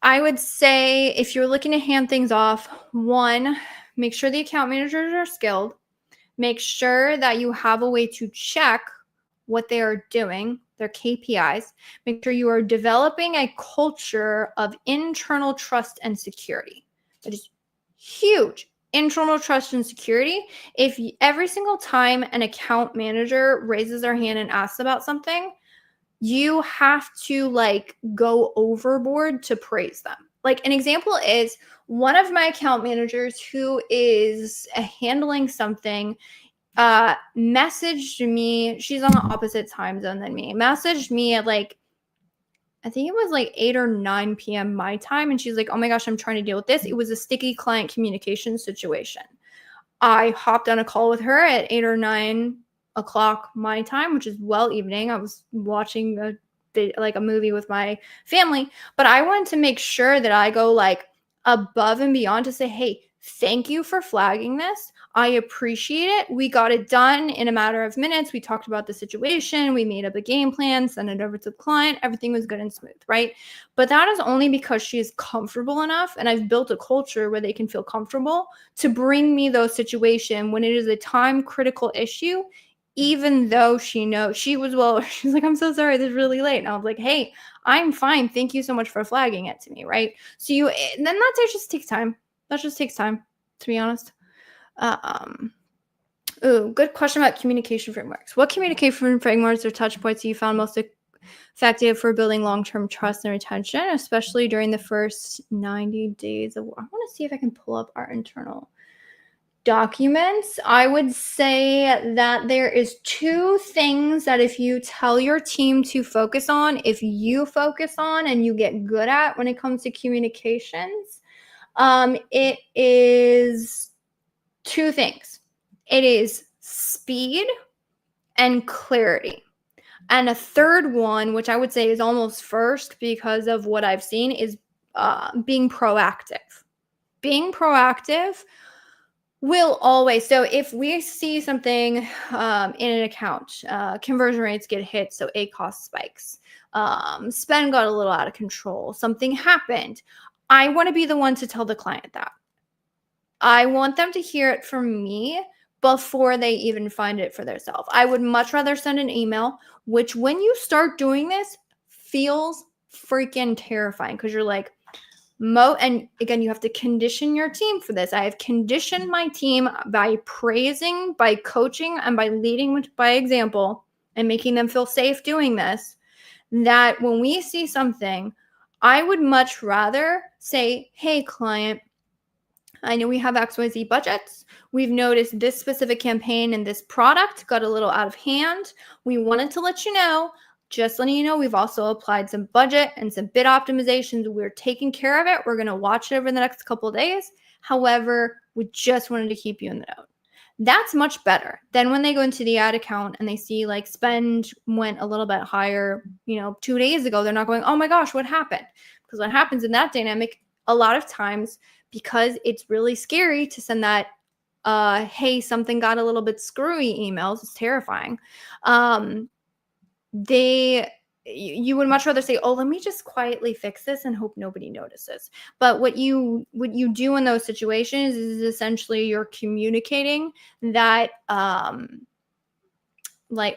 I would say, if you're looking to hand things off, 1, make sure the account managers are skilled. Make sure that you have a way to check what they are doing, their KPIs. Make sure you are developing a culture of internal trust and security. That is huge. Internal trust and security. If every single time an account manager raises their hand and asks about something, you have to like go overboard to praise them. Like, an example is, one of my account managers who is handling something messaged me. She's on the opposite time zone than me. Messaged me at like, I think it was like 8 or 9 p.m. my time. And she's like, oh my gosh, I'm trying to deal with this. It was a sticky client communication situation. I hopped on a call with her at 8 or 9 o'clock my time, which is well evening. I was watching a movie with my family, but I wanted to make sure that I go like above and beyond to say, hey, thank you for flagging this. I appreciate it. We got it done in a matter of minutes. We talked about the situation. We made up a game plan, sent it over to the client. Everything was good and smooth, right? But that is only because she is comfortable enough, and I've built a culture where they can feel comfortable to bring me those situations when it is a time critical issue, even though she knows she's like, I'm so sorry, this is really late. And I was like, hey, I'm fine. Thank you so much for flagging it to me, right? So then that just takes time. That just takes time, to be honest. Ooh, good question about communication frameworks. What communication frameworks or touch points you found most effective for building long-term trust and retention, especially during the first 90 days of, I want to see if I can pull up our internal documents. I would say that there is 2 things that if you tell your team to focus on, if you focus on and you get good at when it comes to communications, it is 2 things. It is speed and clarity. And a third one, which I would say is almost first because of what I've seen, is being proactive. Being proactive will always, so if we see something in an account, conversion rates get hit, so ACoS spikes, spend got a little out of control, something happened, I want to be the one to tell the client that. I want them to hear it from me before they even find it for themselves. I would much rather send an email, which when you start doing this feels freaking terrifying because you're like, and again, you have to condition your team for this. I have conditioned my team by praising, by coaching, and by leading by example and making them feel safe doing this, that when we see something, I would much rather say, hey, client, I know we have XYZ budgets. We've noticed this specific campaign and this product got a little out of hand. We wanted to let you know, just letting you know, we've also applied some budget and some bid optimizations. We're taking care of it. We're going to watch it over the next couple of days. However, we just wanted to keep you in the know. That's much better than when they go into the ad account and they see like spend went a little bit higher, 2 days ago. They're not going, oh my gosh, what happened? Because what happens in that dynamic, a lot of times, because it's really scary to send that, hey, something got a little bit screwy emails. It's terrifying. You would much rather say, oh, let me just quietly fix this and hope nobody notices. But what you do in those situations is essentially you're communicating that,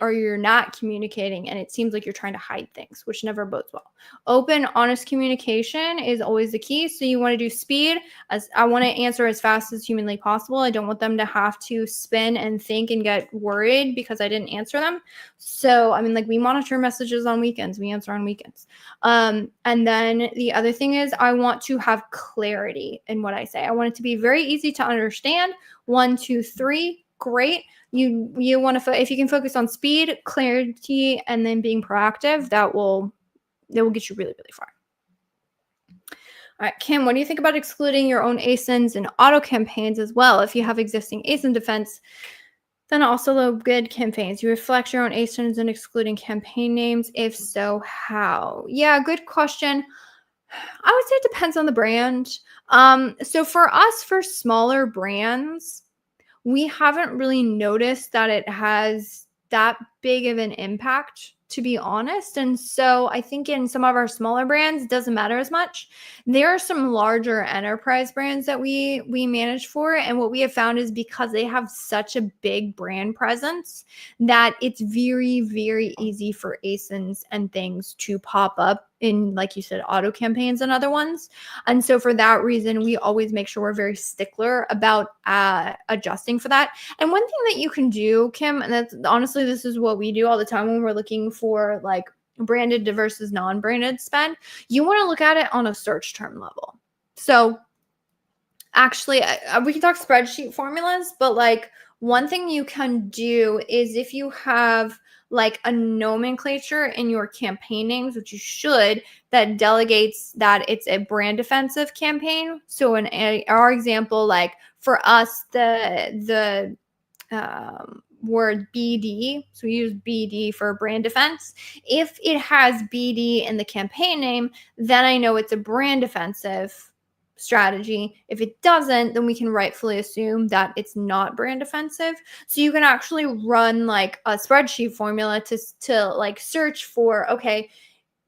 or you're not communicating and it seems like you're trying to hide things, which never bodes well. Open, honest communication is always the key. So you want to do speed. As I want to answer as fast as humanly possible. I don't want them to have to spin and think and get worried because I didn't answer them. So, we monitor messages on weekends. We answer on weekends. And then the other thing is I want to have clarity in what I say. I want it to be very easy to understand. 1, 2, 3. Great. You want to, if you can focus on speed, clarity, and then being proactive, that will get you really, really far. All right, Kim, what do you think about excluding your own ASINs and auto campaigns as well? If you have existing ASIN defense, then also low bid campaigns. You reflect your own ASINs and excluding campaign names. If so, how? Yeah, good question. I would say it depends on the brand. So for us, for smaller brands, we haven't really noticed that it has that big of an impact, to be honest. And so I think in some of our smaller brands, it doesn't matter as much. There are some larger enterprise brands that we manage for. And what we have found is because they have such a big brand presence that it's very, very easy for ASINs and things to pop up in, like you said, auto campaigns and other ones. And so for that reason, we always make sure we're very stickler about adjusting for that. And one thing that you can do, Kim, and that's honestly, this is what we do all the time when we're looking for like branded versus non-branded spend. You want to look at it on a search term level. So actually, we can talk spreadsheet formulas, but like one thing you can do is if you have like a nomenclature in your campaign names, which you should, that delegates that it's a brand defensive campaign. So in our example, like for us, the word BD, so we use BD for brand defense. If it has BD in the campaign name, then I know it's a brand defensive strategy. If it doesn't, then we can rightfully assume that it's not brand offensive. So you can actually run like a spreadsheet formula to like search for, okay,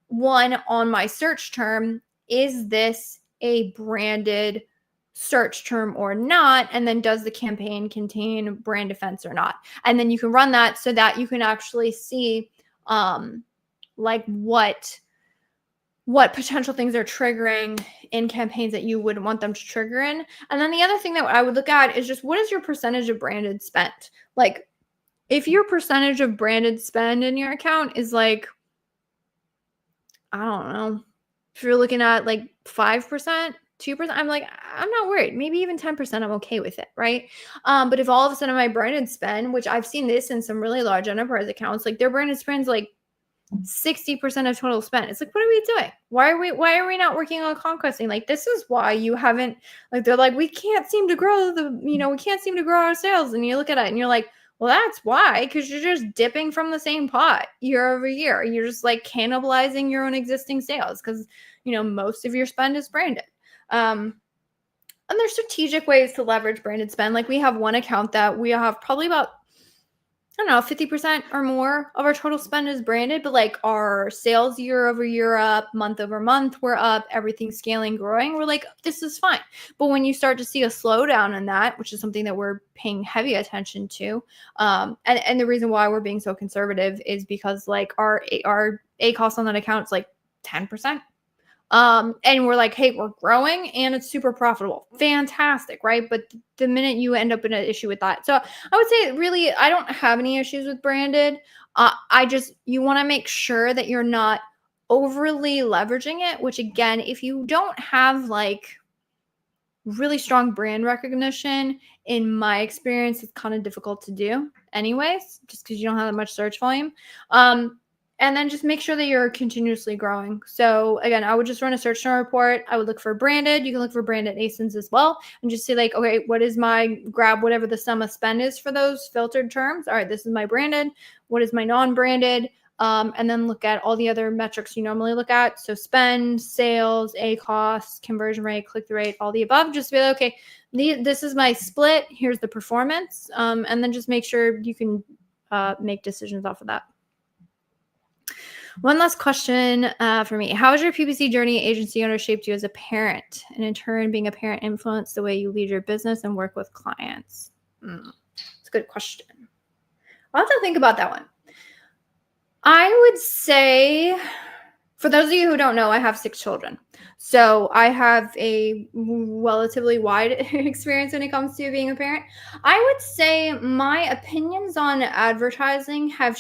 one, on my search term, is this a branded search term or not? And then does the campaign contain brand defense or not? And then you can run that so that you can actually see like what what potential things are triggering in campaigns that you wouldn't want them to trigger in. And then the other thing that I would look at is just what is your percentage of branded spend? Like, if your percentage of branded spend in your account is like, I don't know, if you're looking at like 5%, 2%, I'm like, I'm not worried. Maybe even 10%, I'm okay with it, right? But if all of a sudden my branded spend, which I've seen this in some really large enterprise accounts, like their branded spend's like 60% of total spend. It's like, what are we doing? Why are we not working on conquesting? Like, this is why you haven't, like, they're like, we can't seem to grow we can't seem to grow our sales. And you look at it and you're like, well, that's why, because you're just dipping from the same pot year over year. You're just like cannibalizing your own existing sales because, most of your spend is branded. And there's strategic ways to leverage branded spend. Like, we have one account that we have probably about, I don't know, 50% or more of our total spend is branded, but like our sales year over year up, month over month, we're up, everything's scaling, growing. We're like, this is fine. But when you start to see a slowdown in that, which is something that we're paying heavy attention to, and the reason why we're being so conservative is because like our ACoS on that account is like 10%. And we're like, hey, we're growing and it's super profitable. Fantastic, right? But the minute you end up in an issue with that. So I would say really, I don't have any issues with branded. You want to make sure that you're not overly leveraging it, which again, if you don't have like really strong brand recognition, in my experience, it's kind of difficult to do anyways, just because you don't have that much search volume. And then just make sure that you're continuously growing. So again, I would just run a search term report. I would look for branded. You can look for branded ASINs as well. And just say like, okay, what is grab whatever the sum of spend is for those filtered terms. All right, this is my branded. What is my non-branded? And then look at all the other metrics you normally look at. So spend, sales, ACoS, conversion rate, click-through rate, all the above. Just be like, okay, this is my split. Here's the performance. And then just make sure you can make decisions off of that. One last question for me. How has your PPC journey agency owner shaped you as a parent? And in turn, being a parent influenced the way you lead your business and work with clients? It's a good question. I'll have to think about that one. I would say, for those of you who don't know, I have 6 children. So I have a relatively wide experience when it comes to being a parent. I would say my opinions on advertising have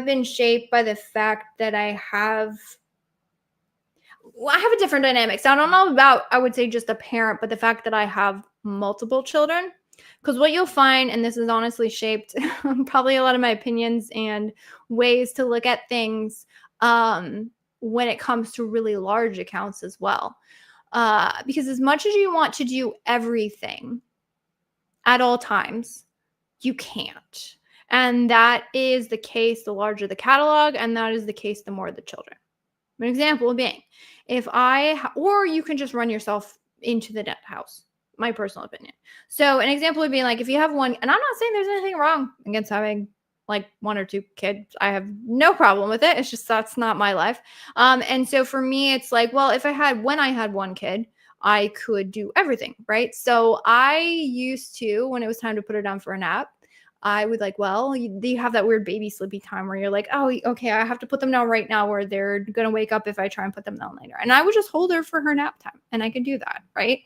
been shaped by the fact that I have a different dynamic. So I don't know about, I would say just a parent, but the fact that I have multiple children. Because what you'll find, and this is honestly shaped probably a lot of my opinions and ways to look at things when it comes to really large accounts as well. Because as much as you want to do everything at all times, you can't. And that is the case the larger the catalog, and that is the case the more the children. An example being, or you can just run yourself into the debt house, my personal opinion. So an example would be like, if you have one, and I'm not saying there's anything wrong against having like 1 or 2 kids. I have no problem with it. It's just, that's not my life. And so for me, it's like, well, when I had 1 kid, I could do everything, right? So I used to, when it was time to put her down for a nap, I would like, well, you have that weird baby sleepy time where you're like, oh, okay, I have to put them down right now, or they're going to wake up if I try and put them down later. And I would just hold her for her nap time, and I could do that, right?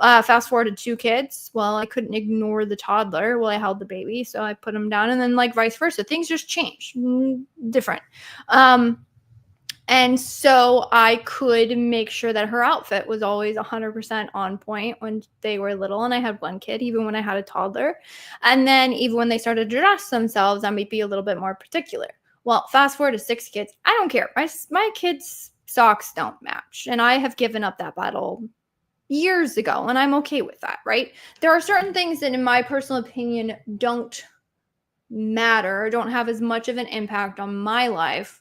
Fast forward to 2 kids. Well, I couldn't ignore the toddler while I held the baby, so I put them down, and then like vice versa. Things just change, different. And so I could make sure that her outfit was always 100% on point when they were little. And I had 1 kid, even when I had a toddler. And then even when they started to dress themselves, I might be a little bit more particular. Well, fast forward to 6 kids. I don't care. My kids' socks don't match. And I have given up that battle years ago. And I'm okay with that, right? There are certain things that, in my personal opinion, don't matter, don't have as much of an impact on my life.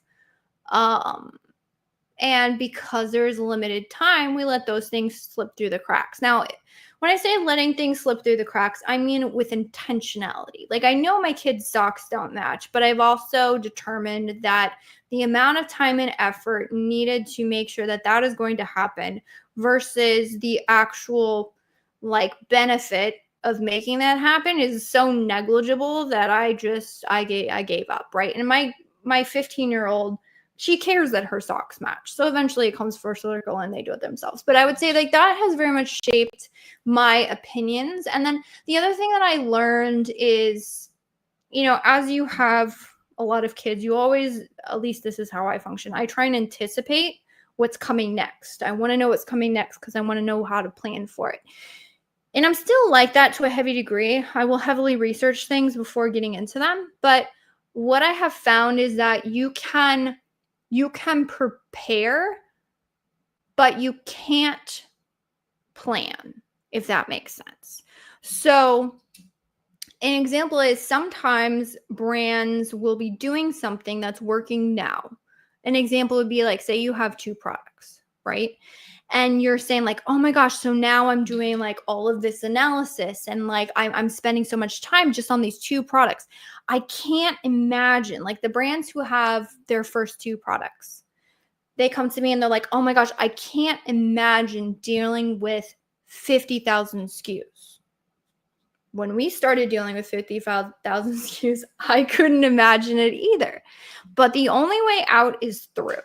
And because there's limited time, we let those things slip through the cracks. Now, when I say letting things slip through the cracks, I mean with intentionality. Like, I know my kids' socks don't match, but I've also determined that the amount of time and effort needed to make sure that that is going to happen versus the actual like benefit of making that happen is so negligible that I gave up, right? And my 15-year-old she cares that her socks match. So eventually it comes full circle and they do it themselves. But I would say like that has very much shaped my opinions. And then the other thing that I learned is, you know, as you have a lot of kids, you always, at least this is how I function, I try and anticipate what's coming next. I want to know what's coming next because I want to know how to plan for it. And I'm still like that to a heavy degree. I will heavily research things before getting into them. But what I have found is that you can prepare, but you can't plan, if that makes sense. So an example is sometimes brands will be doing something that's working now. An example would be like, say you have 2 products, right? And you're saying like, oh my gosh, so now I'm doing like all of this analysis and like I'm spending so much time just on these 2 products. I can't imagine, like the brands who have their first 2 products, they come to me and they're like, oh my gosh, I can't imagine dealing with 50,000 SKUs. When we started dealing with 50,000 SKUs, I couldn't imagine it either. But the only way out is through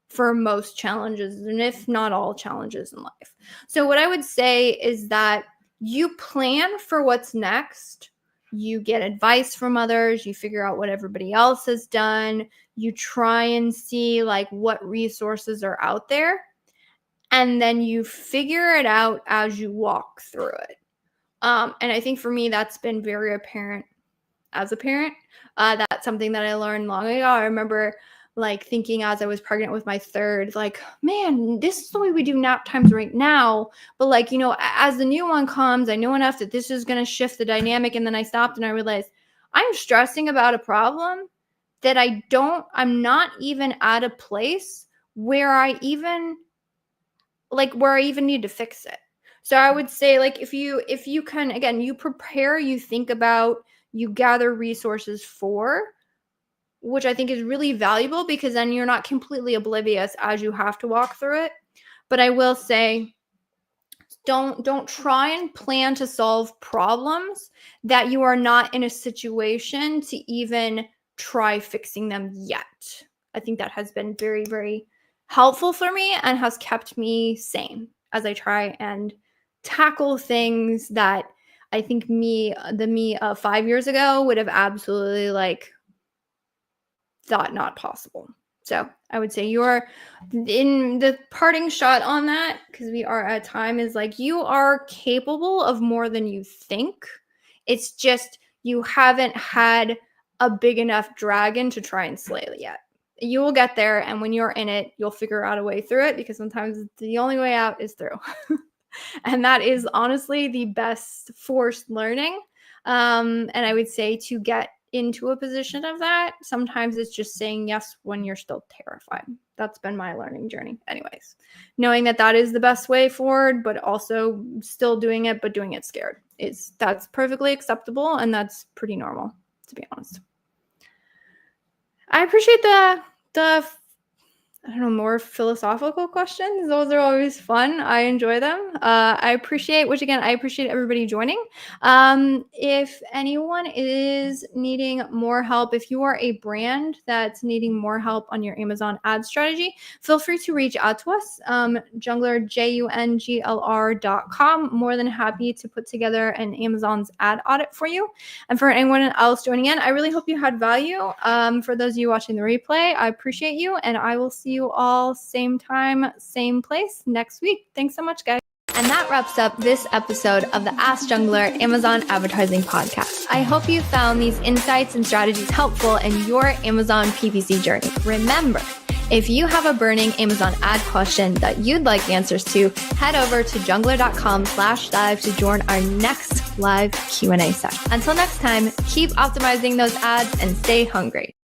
for most challenges, and if not all challenges in life. So what I would say is that you plan for what's next. You get advice from others. You figure out what everybody else has done. You try and see like what resources are out there. And then you figure it out as you walk through it. And I think for me, that's been very apparent as a parent. That's something that I learned long ago. I remember like thinking as I was pregnant with my 3rd, like, man, this is the way we do nap times right now. But like, you know, as the new one comes, I know enough that this is going to shift the dynamic. And then I stopped and I realized I'm stressing about a problem that I'm not even at a place where I even need to fix it. So I would say like, if you can, again, you prepare, you think about, you gather resources for, which I think is really valuable because then you're not completely oblivious as you have to walk through it. But I will say, don't try and plan to solve problems that you are not in a situation to even try fixing them yet. I think that has been very, very helpful for me and has kept me sane as I try and tackle things that I think the me of 5 years ago would have absolutely like thought not possible. So I would say you're in the parting shot on that, because we are at time, is like you are capable of more than you think. It's just you haven't had a big enough dragon to try and slay it yet. You will get there, and when you're in it, you'll figure out a way through it, because sometimes the only way out is through. And that is honestly the best forced learning. And I would say to get into a position of that, sometimes it's just saying yes when you're still terrified. That's been my learning journey. Anyways, knowing that is the best way forward, but also still doing it, but doing it scared, that's perfectly acceptable. And that's pretty normal, to be honest. I appreciate the more philosophical questions. Those are always fun. I enjoy them. I appreciate everybody joining. If anyone is needing more help, if you are a brand that's needing more help on your Amazon ad strategy, feel free to reach out to us. Junglr, junglr.com. More than happy to put together an Amazon's ad audit for you. And for anyone else joining in, I really hope you had value. For those of you watching the replay, I appreciate you, and I will see you all same time, same place next week. Thanks so much, guys. And that wraps up this episode of the Ask Junglr Amazon Advertising Podcast. I hope you found these insights and strategies helpful in your Amazon PPC journey. Remember, if you have a burning Amazon ad question that you'd like answers to, head over to junglr.com/live to join our next live Q&A session. Until next time, keep optimizing those ads and stay hungry.